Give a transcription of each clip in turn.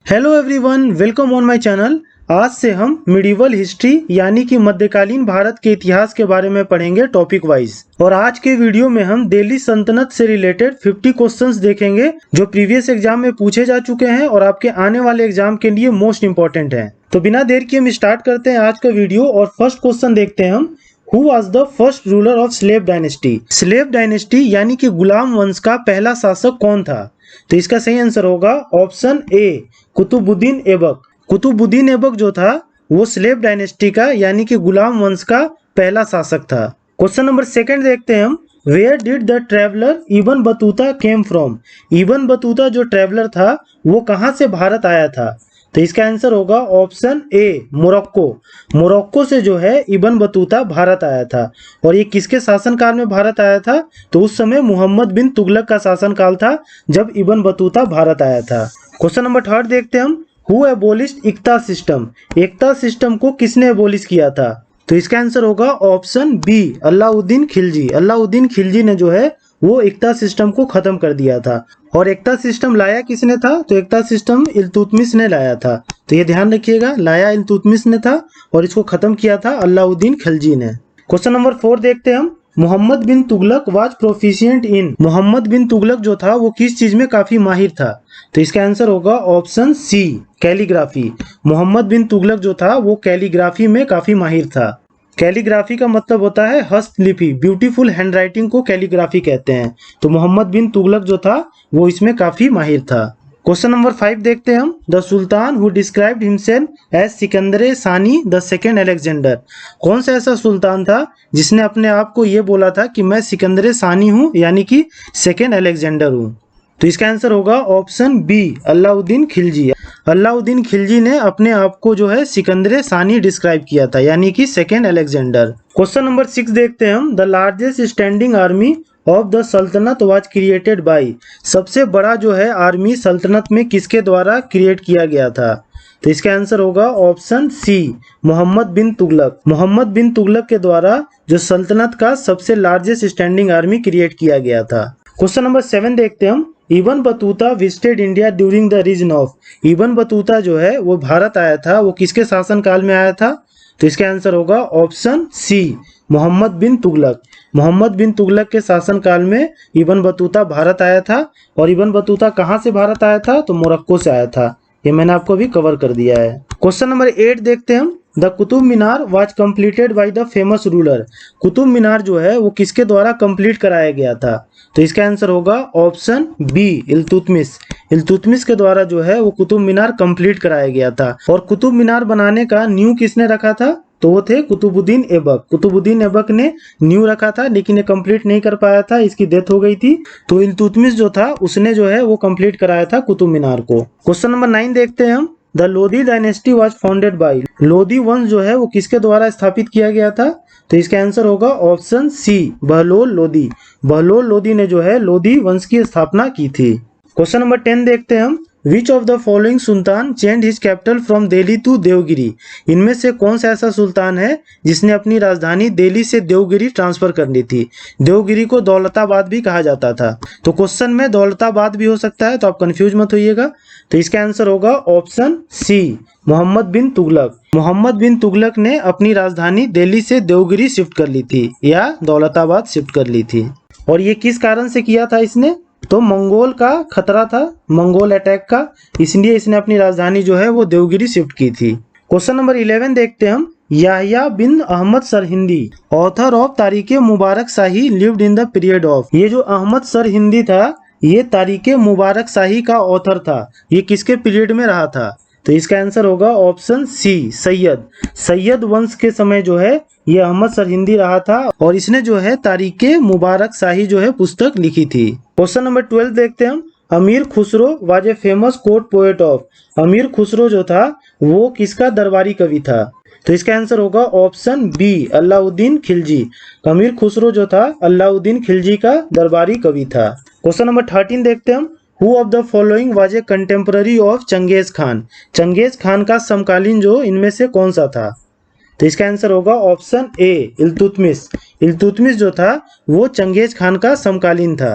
Hello everyone, welcome on my channel. आज से हम मिडिवल हिस्ट्री यानी कि मध्यकालीन भारत के इतिहास के बारे में पढ़ेंगे टॉपिक वाइज। और आज के वीडियो में हम दिल्ली सल्तनत से रिलेटेड 50 क्वेश्चंस देखेंगे जो प्रीवियस एग्जाम में पूछे जा चुके हैं और आपके आने वाले एग्जाम के लिए मोस्ट इंपॉर्टेंट हैं। तो बिना देर किए हम स्टार्ट करते हैं आज का वीडियो और फर्स्ट क्वेश्चन देखते हैं हम। Who was the first ruler of slave dynasty? Slave dynasty यानी कि गुलाम वंश का पहला शासक कौन था? तो इसका सही आंसर होगा ऑप्शन ए, कुतुबुद्दीन ऐबक। कुतुबुद्दीन ऐबक जो था वो स्लेव डायनेस्टी का यानी कि गुलाम वंश का पहला शासक था। क्वेश्चन नंबर सेकंड देखते हैं हम। Where did the traveller Ibn Battuta came from? Ibn Battuta जो ट्रेवलर था वो कहाँ से भारत आया था? तो इसका आंसर होगा ऑप्शन ए, मोरक्को। मोरक्को से जो है इब्न बतूता भारत आया था। और ये किसके शासनकाल में भारत आया था? तो उस समय मोहम्मद बिन तुगलक का शासनकाल था जब इब्न बतूता भारत आया था। क्वेश्चन नंबर थर्ड देखते हैं हम। Who abolished iqta system? एकता सिस्टम को किसने एबोलिश किया था? तो इसका आंसर होगा ऑप्शन बी, अलाउद्दीन खिलजी। अलाउद्दीन खिलजी ने जो है वो एकता सिस्टम को खत्म कर दिया था। और एकता सिस्टम लाया किसने था? तो एकता सिस्टम इल्तुतमिश ने लाया था। तो ये ध्यान रखिएगा, लाया इल्तुतमिश ने था और इसको खत्म किया था अलाउद्दीन खिलजी ने। क्वेश्चन नंबर 4 देखते हैं हम। Mohammad bin Tughlaq was proficient in? Mohammad bin Tughlaq जो था वो किस चीज में काफी माहिर था? तो इसका आंसर होगा option C, calligraphy. Mohammad bin Tughlaq जो था वो कैलीग्राफी में काफी माहिर था। कैलीग्राफी का मतलब होता है हस्तलिपि, ब्यूटीफुल हैंडराइटिंग को कैलीग्राफी कहते हैं। तो मोहम्मद बिन तुगलक जो था वो इसमें काफी माहिर था। क्वेश्चन नंबर 5 देखते हैं हम। The sultan who described himself as Sikandar Sani the second Alexander? कौन सा ऐसा सुल्तान था जिसने अपने आप को ये बोला था कि मैं सिकंदर सानी हूँ यानी कि सेकेंड अलेक्जेंडर हूँ? तो इसका आंसर होगा ऑप्शन बी, अलाउद्दीन खिलजी। अलाउद्दीन खिलजी ने अपने आप को जो है सिकंदर सानी डिस्क्राइब किया था यानी कि सेकेंड अलेक्जेंडर। क्वेश्चन नंबर 6 देखते हैं हम। The largest standing army of the सल्तनत वाज क्रिएटेड बाय? सबसे बड़ा जो है आर्मी सल्तनत में किसके द्वारा क्रिएट किया गया था? तो इसका आंसर होगा ऑप्शन सी, मोहम्मद बिन तुगलक। मोहम्मद बिन तुगलक के द्वारा जो सल्तनत का सबसे लार्जेस्ट स्टैंडिंग आर्मी क्रिएट किया गया था। क्वेश्चन नंबर 7 देखते हैं हम। Ibn Battuta visited India during the region of? Ibn Battuta जो है वो भारत आया था, वो किसके शासन काल में आया था? तो इसका आंसर होगा ऑप्शन सी, मोहम्मद बिन तुगलक। मोहम्मद बिन तुगलक के शासन काल में इब्न बतूता भारत आया था। और इब्न बतूता कहाँ से भारत आया था? तो मोरक्को से आया था। ये मैंने आपको अभी कवर कर दिया है। क्वेश्चन नंबर 8 देखते हैं हम। The Qutub Minar was completed by the famous ruler? Qutub Minar जो है वो किसके द्वारा कंप्लीट कराया गया था? तो इसका आंसर होगा ऑप्शन बी, इल्तुतमिश। इल्तुतमिश के द्वारा जो है वो कुतुब मीनार कंप्लीट कराया गया था। और कुतुब मीनार बनाने का न्यू किसने रखा था? तो वो थे कुतुबुद्दीन ऐबक। कुतुबुद्दीन ऐबक ने न्यू रखा था लेकिन ये कंप्लीट नहीं कर पाया था, इसकी डेथ हो गई थी। तो इल्तुतमिश जो था उसने जो है वो कंप्लीट कराया था कुतुब मीनार को। क्वेश्चन नंबर 9 देखते हैं हम। The Lodhi dynasty was founded by? Lodhi वंश जो है वो किसके द्वारा स्थापित किया गया था? तो इसका आंसर होगा ऑप्शन सी, बहलोल लोधी। बहलोल लोधी ने जो है लोधी वंश की स्थापना की थी। क्वेश्चन नंबर 10 देखते हैं हम। Which of the following sultan change his capital from Delhi to Devagiri? इनमें से कौन सा ऐसा सुल्तान है जिसने अपनी राजधानी दिल्ली से देवगिरी ट्रांसफर कर ली थी? देवगिरी को दौलताबाद भी कहा जाता था। तो क्वेश्चन में दौलताबाद भी हो सकता है, तो आप कंफ्यूज मत होइएगा। तो इसका आंसर होगा ऑप्शन सी, मोहम्मद बिन तुगलक। मोहम्मद बिन तुगलक ने अपनी राजधानी दिल्ली से देवगिरी शिफ्ट कर ली थी या दौलताबाद शिफ्ट कर ली थी। और ये किस कारण से किया था इसने? तो मंगोल का खतरा था, मंगोल अटैक का, इसलिए इसने अपनी राजधानी जो है वो देवगिरी शिफ्ट की थी। क्वेश्चन नंबर 11 देखते हैं हम। Yahya bin Ahmad Sirhindi, author of Tarikh Mubarak Shahi, lived in the period of? ये जो अहमद सरहिंदी था ये तारीख मुबारक शाही का ऑथर था। ये किसके पीरियड में रहा था? तो इसका आंसर होगा ऑप्शन सी, सैयद। सैयद वंश के समय जो है ये अहमद सरहिंदी रहा था और इसने जो है तारीख मुबारक शाही जो है पुस्तक लिखी थी। क्वेश्चन नंबर 12 देखते हैं हम। Amir Khusro was a famous court poet of? अमीर खुसरो जो था वो किसका दरबारी कवि था? तो इसका आंसर होगा ऑप्शन बी, अलाउद्दीन खिलजी। अमीर खुसरो जो था अलाउद्दीन खिलजी का दरबारी कवि था। क्वेश्चन नंबर 13 देखते हैं हम। Who of the following was a contemporary of Genghis Khan? Genghis Khan का समकालीन जो इनमें से कौन सा था? तो इसका आंसर होगा ऑप्शन ए, इल्तुतमिश। इल्तुतमिश जो था वो चंगेज खान का समकालीन था।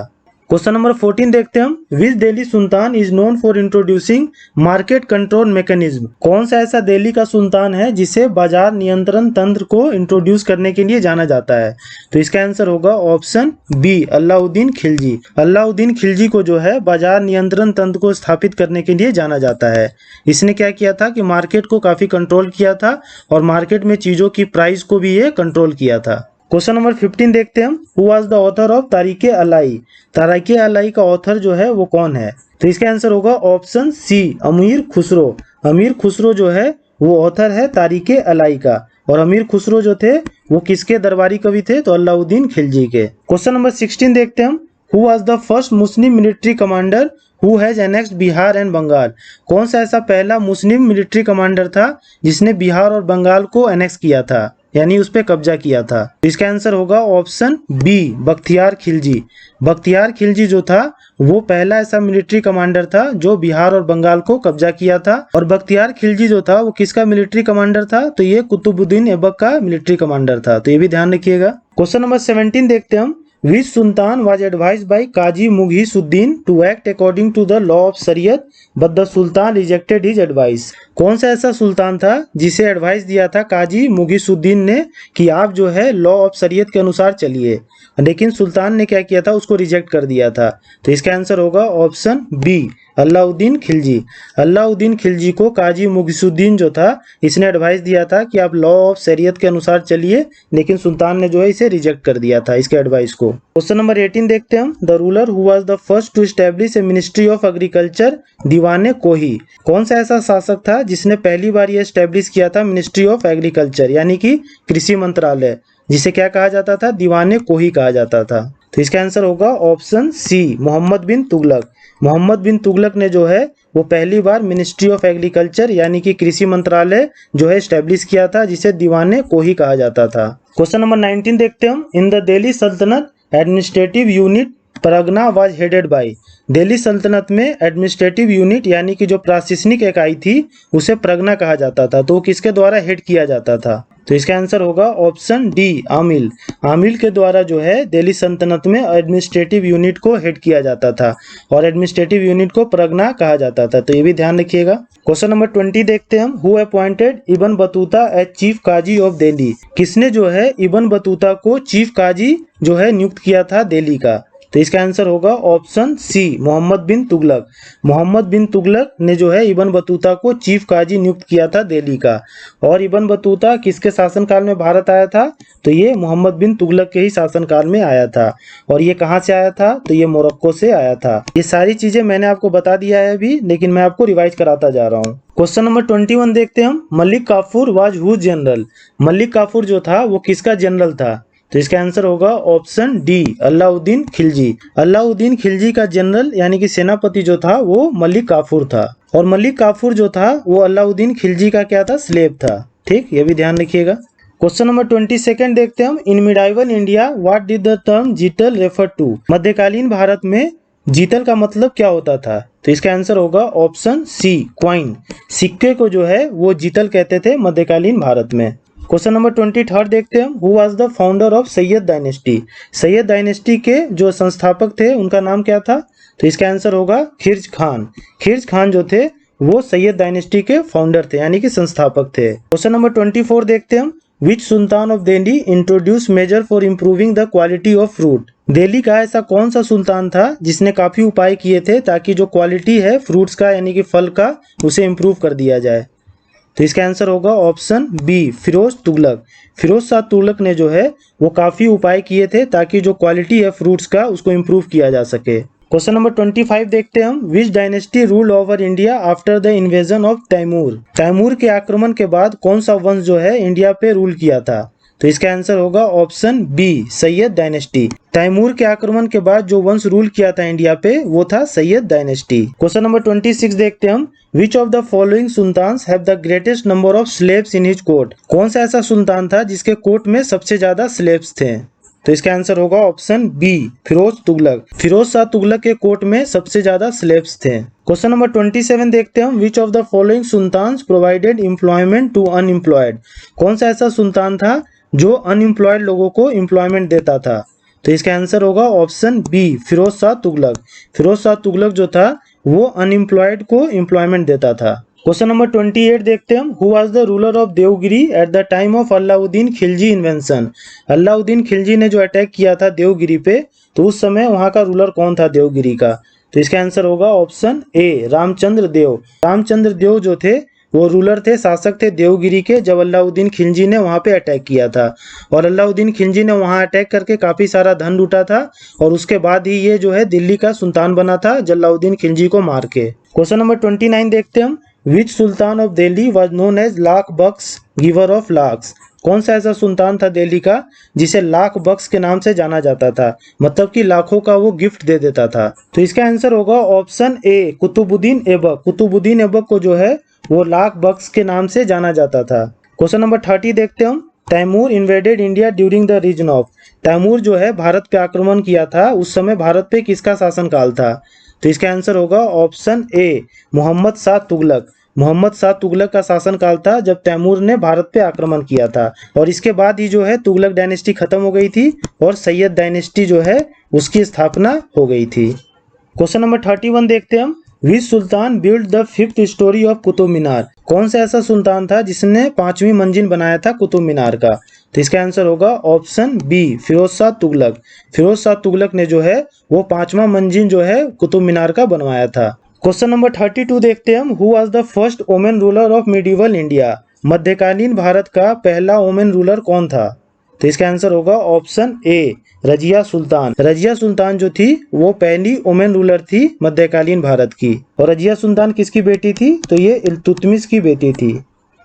क्वेश्चन नंबर 14 देखते हैं हम, which Delhi sultan is known for introducing market control mechanism. कौन सा ऐसा दिल्ली का सुल्तान है जिसे बाजार नियंत्रण तंत्र को इंट्रोड्यूस करने के लिए जाना जाता है। तो इसका आंसर होगा ऑप्शन बी, अलाउद्दीन खिलजी। अलाउद्दीन खिलजी को जो है बाजार नियंत्रण तंत्र को स्थापित करने के लिए जाना जाता है। इसने क्या किया था कि मार्केट को काफी कंट्रोल किया था और मार्केट में चीजों की प्राइस को भी ये कंट्रोल किया था। क्वेश्चन नंबर 15 देखते हैं हम, who was the author of तारीख अलाई। तारीख अलाई का ऑथर जो है वो कौन है। तो इसका आंसर होगा ऑप्शन सी, अमीर खुसरो। अमीर खुसरो जो है वो ऑथर है तारीख अलाई का। और अमीर खुसरो जो थे वो किसके दरबारी कवि थे, तो अलाउद्दीन खिलजी के। क्वेश्चन नंबर 16 देखते हैं हम, who was the first Muslim military commander who has annexed Bihar and Bengal. कौन सा ऐसा पहला मुस्लिम मिलिट्री कमांडर था जिसने बिहार और बंगाल को एनेक्स किया था, यानी उस पर कब्जा किया था। इसका आंसर होगा ऑप्शन बी, बख्तियार खिलजी। बख्तियार खिलजी जो था वो पहला ऐसा मिलिट्री कमांडर था जो बिहार और बंगाल को कब्जा किया था। और बख्तियार खिलजी जो था वो किसका मिलिट्री कमांडर था, तो ये कुतुबुद्दीन ऐबक का मिलिट्री कमांडर था। तो ये भी ध्यान रखिएगा। क्वेश्चन नंबर 17 देखते हैं हम, Which Sultan was advised by Qazi Mughisuddin to act according to the law of Shariat, but the Sultan rejected his advice। कौन सा ऐसा सुल्तान था जिसे एडवाइस दिया था काजी मुगीसुद्दीन ने कि आप जो है लॉ ऑफ शरीयत के अनुसार चलिए, लेकिन सुल्तान ने क्या किया था, उसको रिजेक्ट कर दिया था। तो इसका आंसर होगा ऑप्शन बी, अलाउद्दीन खिलजी। अलाउद्दीन खिलजी को काजी मुगीसुद्दीन जो था इसने एडवाइस दिया था कि आप लॉ ऑफ शरीयत के अनुसार चलिए, लेकिन सुल्तान ने जो है इसे रिजेक्ट कर दिया था, इसके एडवाइस को। क्वेश्चन नंबर 18 देखते हैं हम, the ruler who was the first to establish a ministry of agriculture, Diwane Kohi. कौन सा ऐसा शासक था जिसने पहली बार ये एस्टैब्लिश किया था मिनिस्ट्री ऑफ एग्रीकल्चर, यानी कि कृषि मंत्रालय, जिसे क्या कहा जाता था, दीवाने कोही कहा जाता था। तो इसका आंसर होगा ऑप्शन सी, मोहम्मद बिन तुगलक। मोहम्मद बिन तुगलक ने जो है वो पहली बार मिनिस्ट्री ऑफ एग्रीकल्चर यानी कि कृषि मंत्रालय जो है एस्टैब्लिश किया था, जिसे दीवाने कोही कहा जाता था। क्वेश्चन नंबर 19 देखते हैं हम, इन द दिल्ली सल्तनत administrative unit Pargana was headed by. Delhi सल्तनत में एडमिनिस्ट्रेटिव यूनिट यानी कि जो प्रशासनिक इकाई थी उसे परगना कहा जाता था, तो किसके द्वारा हेड किया जाता था। तो इसका आंसर होगा ऑप्शन डी, आमिल। आमिल के द्वारा जो है दिल्ली सल्तनत में एडमिनिस्ट्रेटिव यूनिट को हेड किया जाता था और एडमिनिस्ट्रेटिव यूनिट को परगना कहा जाता था। तो ये भी ध्यान रखिएगा। क्वेश्चन नंबर 20 देखते हैं हम, who appointed Ibn Battuta as chief qazi of Delhi. किसने जो है इब्न बतूता को चीफ काजी जो है नियुक्त किया था दिल्ली का। तो इसका आंसर होगा ऑप्शन सी, मोहम्मद बिन तुगलक। मोहम्मद बिन तुगलक ने जो है इब्न बतूता को चीफ काजी नियुक्त किया था दिल्ली का। और इब्न बतूता किसके शासनकाल में भारत आया था, तो ये मोहम्मद बिन तुगलक के ही शासनकाल में आया था। और ये कहाँ से आया था, तो ये मोरक्को से आया था। ये सारी चीजें मैंने आपको बता दिया है अभी, लेकिन मैं आपको रिवाइज कराता जा रहा हूँ। क्वेश्चन नंबर 21 देखते हैं हम, Malik Kafur was whose general. Malik Kafur जो था वो किसका जनरल था। तो इसका आंसर होगा ऑप्शन डी, अलाउद्दीन खिलजी। अलाउद्दीन खिलजी का जनरल यानी कि सेनापति जो था वो मलिक काफूर था। और मलिक काफूर जो था वो अलाउद्दीन खिलजी का क्या था, स्लेव था। ठीक, ये भी ध्यान रखिएगा। क्वेश्चन नंबर 22 देखते हैं हम, in medieval India what did the term jital refer to. मध्यकालीन भारत में जीतल का मतलब क्या होता था। तो इसका आंसर होगा ऑप्शन सी, क्वाइन। सिक्के को जो है वो जीतल कहते थे मध्यकालीन भारत में। क्वेश्चन नंबर 23 देखते हैं, who was the founder of Syed dynasty. Syed dynasty के जो संस्थापक थे उनका नाम क्या था। तो इसका आंसर होगा खिर्ज खान। खिर्ज खान जो थे वो सैयद डायनेस्टी के फाउंडर थे यानी कि संस्थापक थे। क्वेश्चन नंबर 24 देखते हैं, which sultan of Delhi introduce measure for improving the quality of fruit. Delhi का ऐसा कौन सा सुल्तान था जिसने काफी उपाय किए थे ताकि जो क्वालिटी है फ्रूट्स का यानी कि फल का उसे इम्प्रूव कर दिया जाए। तो इसका आंसर होगा ऑप्शन बी, फिरोज तुगलक। फिरोज शाह तुगलक ने जो है वो काफी उपाय किए थे ताकि जो क्वालिटी है फ्रूट्स का उसको इम्प्रूव किया जा सके। क्वेश्चन नंबर 25 देखते हैं हम, which dynasty rule over India after the invasion of Timur. Timur के आक्रमण के बाद कौन सा वंश जो है इंडिया पे रूल किया था। तो इसका आंसर होगा option B, Sayyid dynasty. Timur के आक्रमण के बाद जो वंश रूल किया था इंडिया पे वो था सैयद डायनेस्टी। क्वेश्चन नंबर 26 देखते हैं हम, which of the following sultans have the greatest number of slaves in his court. कौन सा ऐसा सुल्तान था जिसके कोर्ट में सबसे ज्यादा स्लेव्स थे। तो इसका आंसर होगा ऑप्शन बी, फिरोज तुगलक। फिरोज शाह तुगलक के कोर्ट में सबसे ज्यादा स्लेव्स थे। क्वेश्चन नंबर 27 देखते हैं, which of the following sultans provided employment to unemployed. कौन सा ऐसा सुल्तान था जो अनएम्प्लॉयड लोगों को एम्प्लॉयमेंट देता था। तो इसका आंसर होगा ऑप्शन बी फिरोज शाह तुगलक। फिरोज शाह तुगलक जो था वो अनएम्प्लॉयड को एम्प्लॉयमेंट देता था। क्वेश्चन नंबर 28 देखते हैं हम। Who was the ruler of Devagiri at the time of Alauddin Khilji invention. Alauddin Khilji ने जो अटैक किया था देवगिरी पे, तो उस समय वहां का रूलर कौन था देवगिरी का? तो इसका आंसर होगा ऑप्शन ए रामचंद्र देव। रामचंद्र देव जो थे वो रूलर थे, शासक थे देवगिरी के, जब अलाउद्दीन खिलजी ने वहां पे अटैक किया था। और अलाउद्दीन खिलजी ने वहां अटैक करके काफी सारा धन लूटा था, और उसके बाद ही ये जो है दिल्ली का सुल्तान बना था जलाउद्दीन खिलजी को मार के। क्वेश्चन नंबर 29 देखते हैं हम। Which sultan of Delhi was known as lakh Bakhsh giver of lakhs. कौन सा ऐसा सुल्तान था दिल्ली का जिसे लाख बक्स के नाम से जाना जाता था, मतलब कि लाखों का वो गिफ्ट दे देता था? तो इसका आंसर होगा ऑप्शन ए कुतुबुद्दीन ऐबक। कुतुबुद्दीन ऐबक को जो है वो लाख बक्स के नाम से जाना जाता था। क्वेश्चन नंबर 30 देखते हैं हम। Timur invaded India during the region of. Timur जो है भारत पे आक्रमण किया था, उस समय भारत पे किसका शासनकाल था? तो इसका आंसर होगा ऑप्शन ए मोहम्मद शाह तुगलक। मोहम्मद शाह तुगलक का शासनकाल था जब तैमूर ने भारत पे आक्रमण किया था, और इसके बाद ही जो है तुगलक डायनेस्टी खत्म हो गई थी और सैयद डायनेस्टी जो है उसकी स्थापना हो गई थी। क्वेश्चन नंबर 31 देखते हैं हम। Which sultan build the 5th storey of Qutub Minar. कौन सा ऐसा सुल्तान था जिसने 5वीं मंजिल बनाया था कुतुब मीनार का? तो इसका आंसर होगा ऑप्शन बी फिरोज शाह तुगलक। फिरोज शाह तुगलक ने जो है वो 5वां मंजिल जो है कुतुब मीनार का बनवाया था। क्वेश्चन नंबर 32 देखते हैं हम। Who was the first women ruler of medieval India. मध्यकालीन भारत का पहला वुमेन रूलर कौन था? तो इसका आंसर होगा ऑप्शन ए रजिया सुल्तान। रजिया सुल्तान जो थी वो पहली वुमेन रूलर थी मध्यकालीन भारत की। और रजिया सुल्तान किसकी बेटी थी? तो ये इल्तुतमिश की बेटी थी,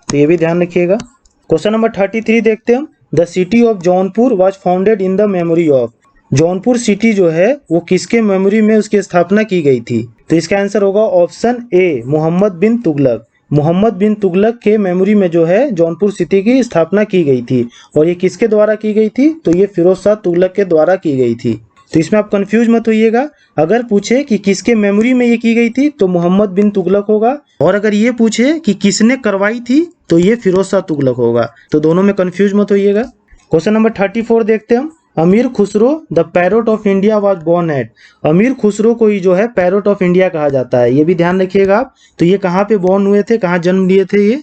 तो ये भी ध्यान रखिएगा। क्वेश्चन नंबर 33 देखते हैं हम। The city of Jaunpur was founded in the memory of. Jaunpur city जो है वो किसके मेमोरी में उसकी स्थापना की गई थी? तो इसका आंसर होगा ऑप्शन ए मोहम्मद बिन तुगलक। मोहम्मद बिन तुगलक के मेमोरी में जो है जौनपुर सिटी की स्थापना की गई थी। और ये किसके द्वारा की गई थी? तो ये फिरोज शाह तुगलक के द्वारा की गई थी। तो इसमें आप कंफ्यूज मत होइएगा। अगर पूछे कि किसके मेमोरी में ये की गई थी तो मोहम्मद बिन तुगलक होगा, और अगर ये पूछे कि किसने करवाई थी तो ये फिरोज शाह तुगलक होगा। तो दोनों में कंफ्यूज मत होइएगा। क्वेश्चन नंबर 34 देखते हैं हम। Amir Khusro the parrot of India was born at. Amir Khusro को ही जो है पैरोट ऑफ इंडिया कहा जाता है, ये भी ध्यान रखिएगा आप। तो ये कहाँ पे बोर्न हुए थे, कहाँ जन्म लिए थे ये?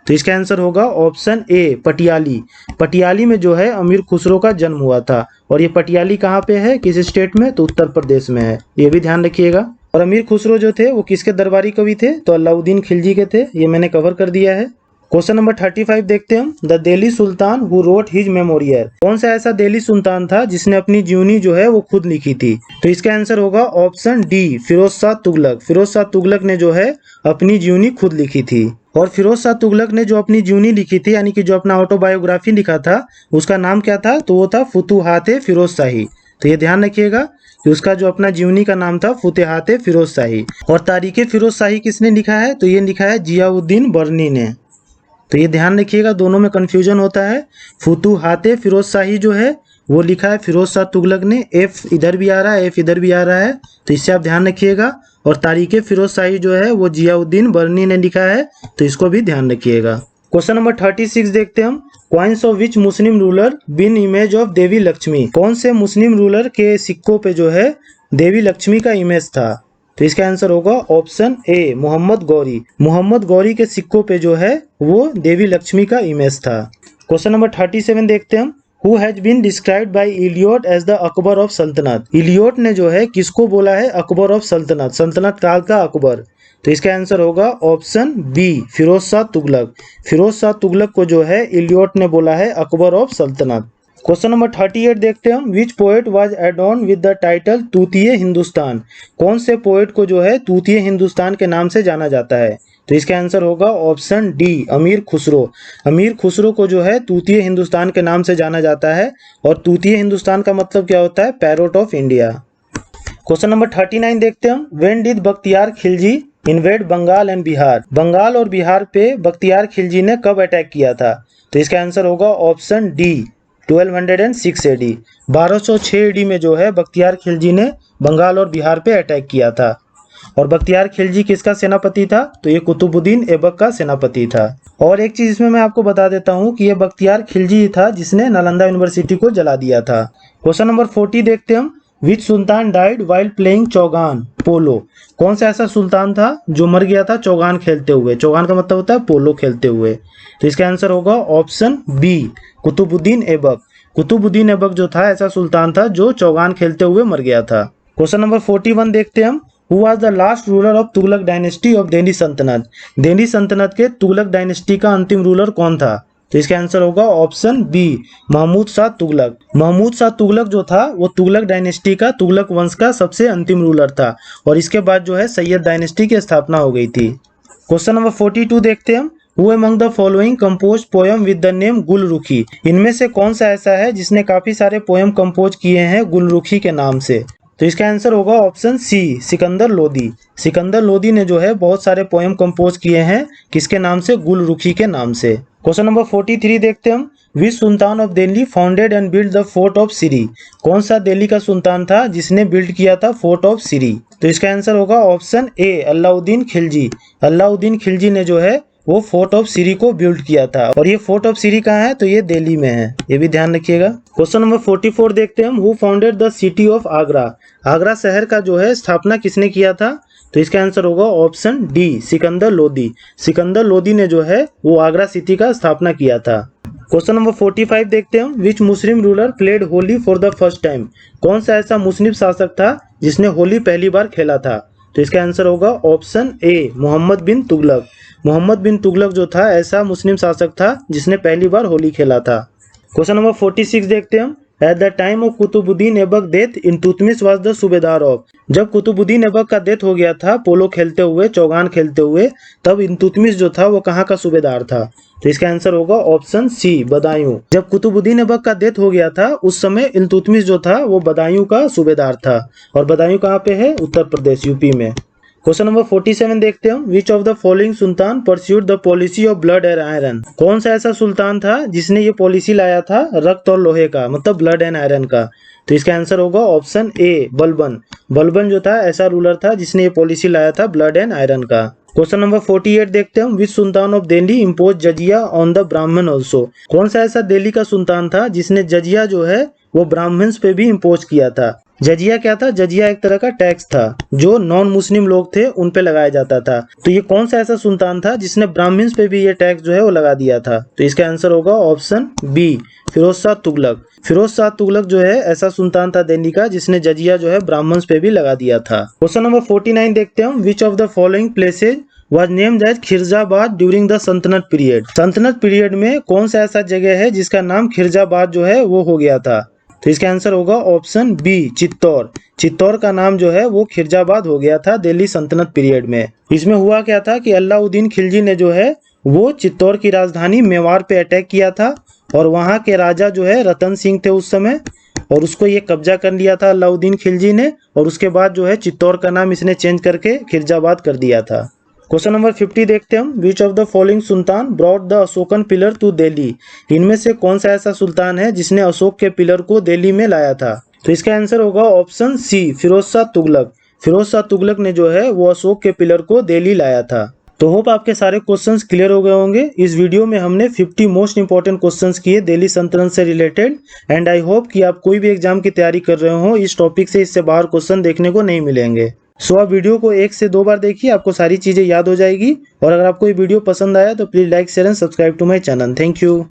तो इसका आंसर होगा ऑप्शन ए पटियाली। पटियाली में जो है अमीर खुसरो का जन्म हुआ था। और ये पटियाली कहाँ पे है, किस स्टेट में? तो उत्तर प्रदेश में है, ये भी ध्यान रखिएगा। और अमीर खुसरो जो थे वो किसके दरबारी कवि थे? तो अलाउद्दीन खिलजी के थे, ये मैंने कवर कर दिया है। क्वेश्चन नंबर 35 देखते हैं हम। The Delhi Sultan who wrote his memorial. कौन सा ऐसा दिल्ली सुल्तान था जिसने अपनी जीवनी जो है वो खुद लिखी थी? तो इसका आंसर होगा ऑप्शन डी फिरोज शाह तुगलक। फिरोज शाह तुगलक ने जो है अपनी जीवनी खुद लिखी थी। और फिरोज शाह तुगलक ने जो अपनी जीवनी लिखी थी, यानी कि जो अपना ऑटोबायोग्राफी लिखा था, उसका नाम क्या था? तो वो था फुतुहात फिरोज शाही। तो ये ध्यान रखिएगा कि उसका जो अपना जीवनी का नाम था फुतुहात फिरोज शाही। और तारीख फिरोज शाही किसने लिखा है? तो ये लिखा है जियाउद्दीन बर्नी ने। तो ये ध्यान रखिएगा, दोनों में कंफ्यूजन होता है। फुतुहात फिरोज शाही जो है वो लिखा है फिरोज शाह तुगलक ने। एफ इधर भी आ रहा है, एफ इधर भी आ रहा है, तो इससे आप ध्यान रखिएगा। और तारीख फिरोज शाही जो है वो जियाउद्दीन बर्नी ने लिखा है, तो इसको भी ध्यान रखिएगा। क्वेश्चन नंबर 36 देखते हैं हम। Coins of which Muslim ruler बिन इमेज ऑफ देवी लक्ष्मी। कौन से मुस्लिम रूलर के सिक्कों पे जो है देवी लक्ष्मी का इमेज था? तो इसका आंसर होगा ऑप्शन ए मोहम्मद गौरी। मोहम्मद गौरी के सिक्कों पे जो है वो देवी लक्ष्मी का इमेज था। क्वेश्चन नंबर 37 देखते हैं हम। Who has been described by Elliot as the Akbar of Saltanat. Elliot ने जो है किसको बोला है अकबर ऑफ सल्तनत, सल्तनत काल का अकबर? तो इसका आंसर होगा ऑप्शन बी फिरोज शाह तुगलक। फिरोज शाह तुगलक को जो है इलियट ने बोला है Akbar of sultanate. Question number 38 देखते हैं हम। Which poet was adorned with the title Tutiye Hindustan. कौन से पोएट को जो है तूतीय हिंदुस्तान के नाम से जाना जाता है? तो इसका आंसर होगा ऑप्शन डी अमीर खुसरो। अमीर खुसरो को जो है तूतीय हिंदुस्तान के नाम से जाना जाता है। और तूतीय हिंदुस्तान का मतलब क्या होता है? Parrot of India. Question number 39 देखते हैं हम। When did Bakhtiyar Khilji invade Bengal and Bihar. Bengal और बिहार पे बख्तियार खिलजी ने कब अटैक किया था? तो इसका आंसर होगा ऑप्शन डी 1206 एडी। 1206 एडी में जो है बख्तियार खिलजी ने बंगाल और बिहार पे अटैक किया था। और बख्तियार खिलजी किसका सेनापति था? तो ये कुतुबुद्दीन ऐबक का सेनापति था। और एक चीज इसमें मैं आपको बता देता हूँ कि ये बख्तियार खिलजी था जिसने नालंदा यूनिवर्सिटी को जला दिया था। क्वेश्चन नंबर 40 देखते हैं हम, which Sultan died while playing Chaugan पोलो। कौन सा ऐसा सुल्तान था जो मर गया था चौगान खेलते हुए। चौगान का मतलब होता है पोलो खेलते हुए। तो इसका आंसर होगा ऑप्शन बी, कुतुबुद्दीन ऐबक। कुतुबुद्दीन ऐबक जो था ऐसा सुल्तान था जो चौगान खेलते हुए मर गया था। क्वेश्चन नंबर 41 देखते हैं हम, who was the last ruler of Tughlaq dynasty of Delhi सल्तनत। दिल्ली सल्तनत के तुगलक डायनेस्टी का अंतिम रूलर कौन था। तो इसका आंसर होगा ऑप्शन बी, महमूद शाह तुगलक। महमूद शाह तुगलक जो था वो तुगलक डायनेस्टी का, तुगलक वंश का सबसे अंतिम रूलर था और इसके बाद जो है सैयद डायनेस्टी की स्थापना हो गई थी। क्वेश्चन नंबर 42 देखते हैं हम, who among the following compose poem with the name Gulrukhi. इनमें से कौन सा ऐसा है जिसने काफी सारे पोयम कंपोज किए हैं गुलरुखी के नाम से। तो इसका आंसर होगा ऑप्शन सी, सिकंदर लोदी। सिकंदर लोदी ने जो है बहुत सारे पोयम कंपोज किए हैं किसके नाम से, गुलरुखी के नाम से। क्वेश्चन नंबर 43 देखते हैं हम, which sultan of Delhi founded and build the fort of Siri. कौन सा दिल्ली का सुल्तान था जिसने बिल्ड किया था फोर्ट ऑफ सिरी। तो इसका आंसर होगा ऑप्शन ए, अलाउद्दीन खिलजी। अलाउद्दीन खिलजी ने जो है वो फोर्ट ऑफ सिरी को बिल्ड किया था और ये फोर्ट ऑफ सिरी कहाँ है, तो ये दिल्ली में है, ये भी ध्यान रखिएगा। क्वेश्चन नंबर 44 देखते हैं हम, who founded the city of Agra. Agra शहर का जो है स्थापना किसने किया था। तो इसका आंसर होगा ऑप्शन डी, सिकंदर लोदी। सिकंदर लोदी ने जो है वो आगरा सिटी का स्थापना किया था। क्वेश्चन नंबर 45 देखते हैं हम, which Muslim ruler played Holi for the first time. कौन सा ऐसा मुस्लिम शासक था जिसने होली पहली बार खेला था। तो इसका आंसर होगा ऑप्शन ए, मोहम्मद बिन तुगलक। मोहम्मद बिन तुगलक जो था ऐसा मुस्लिम शासक था जिसने पहली बार होली खेला था। क्वेश्चन नंबर 46 देखते हैं हम, at the time of Qutbuddin Aibak death Iltutmish was the subedar of. जब कुतुबुद्दीन ऐबक का डेथ हो गया था पोलो खेलते हुए, चौगान खेलते हुए, तब इल्तुतमिश जो था वो कहाँ का सूबेदार था। तो इसका आंसर होगा ऑप्शन सी, बदायूं। जब कुतुबुद्दीन ऐबक का डेथ हो गया था उस समय इल्तुतमिश जो था वो बदायूं का सूबेदार था और बदायूं कहाँ पे है, उत्तर प्रदेश, यूपी में। क्वेश्चन नंबर 47 देखते हैं हम, which of the following sultan pursued the policy of blood and iron. कौन सा ऐसा सुल्तान था जिसने ये पॉलिसी लाया था रक्त और लोहे का, मतलब ब्लड एंड आयरन का। तो इसका आंसर होगा ऑप्शन ए, बलबन। बलबन जो था ऐसा रूलर था जिसने ये पॉलिसी लाया था ब्लड एंड आयरन का। क्वेश्चन नंबर 48 देखते हैं हम, which sultan of Delhi impose jizya on the Brahmin also. कौन सा ऐसा दिल्ली का सुल्तान था जिसने जजिया जो है वो ब्राह्मण्स पे भी इम्पोज किया था। जजिया क्या था, जजिया एक तरह का टैक्स था जो नॉन मुस्लिम लोग थे उन पे लगाया जाता था। तो ये कौन सा ऐसा सुल्तान था जिसने ब्राह्मण्स पे भी ये टैक्स जो है वो लगा दिया था। तो इसका आंसर होगा ऑप्शन बी, फिरोज शाह तुगलक। फिरोज शाह तुगलक जो है ऐसा सुल्तान था दिल्ली का जिसने जजिया जो है ब्राह्मण्स पे भी लगा दिया था। क्वेश्चन नंबर 49 देखते हैं हम, which of the following places was named as Khizrabad during the sultanate period. सल्तनत पीरियड में कौन सा ऐसा जगह है जिसका नाम खिरजाबाद जो है वो हो गया था। तो इसका आंसर होगा ऑप्शन बी, चित्तौड़। चित्तौड़ का नाम जो है वो खिरजाबाद हो गया था दिल्ली सल्तनत पीरियड में। इसमें हुआ क्या था कि अलाउद्दीन खिलजी ने जो है वो चित्तौड़ की राजधानी मेवाड़ पे अटैक किया था और वहाँ के राजा जो है रतन सिंह थे उस समय, और उसको ये कब्जा कर लिया था अलाउद्दीन खिलजी ने, और उसके बाद जो है चित्तौड़ का नाम इसने चेंज करके खिरजाबाद कर दिया था। क्वेश्चन नंबर 50 देखते हैं हम, which of the following sultan brought the Ashokan pillar to Delhi. इनमें से कौन सा ऐसा सुल्तान है जिसने अशोक के पिलर को दिल्ली में लाया था। तो इसका आंसर होगा ऑप्शन सी, फिरोज शाह तुगलक। फिरोज शाह तुगलक ने जो है वो अशोक के पिलर को दिल्ली लाया था। तो होप आपके सारे क्वेश्चंस क्लियर हो गए होंगे। इस वीडियो में हमने 50 मोस्ट इंपॉर्टेंट क्वेश्चंस किए दिल्ली सल्तनत से रिलेटेड, एंड आई होप कि आप कोई भी एग्जाम की तैयारी कर रहे हो इस टॉपिक से इससे बाहर क्वेश्चन देखने को नहीं मिलेंगे। सो आप वीडियो को 1 से 2 बार देखिए, आपको सारी चीजें याद हो जाएगी। और अगर आपको ये वीडियो पसंद आया तो please like, share and subscribe to my channel. Thank you.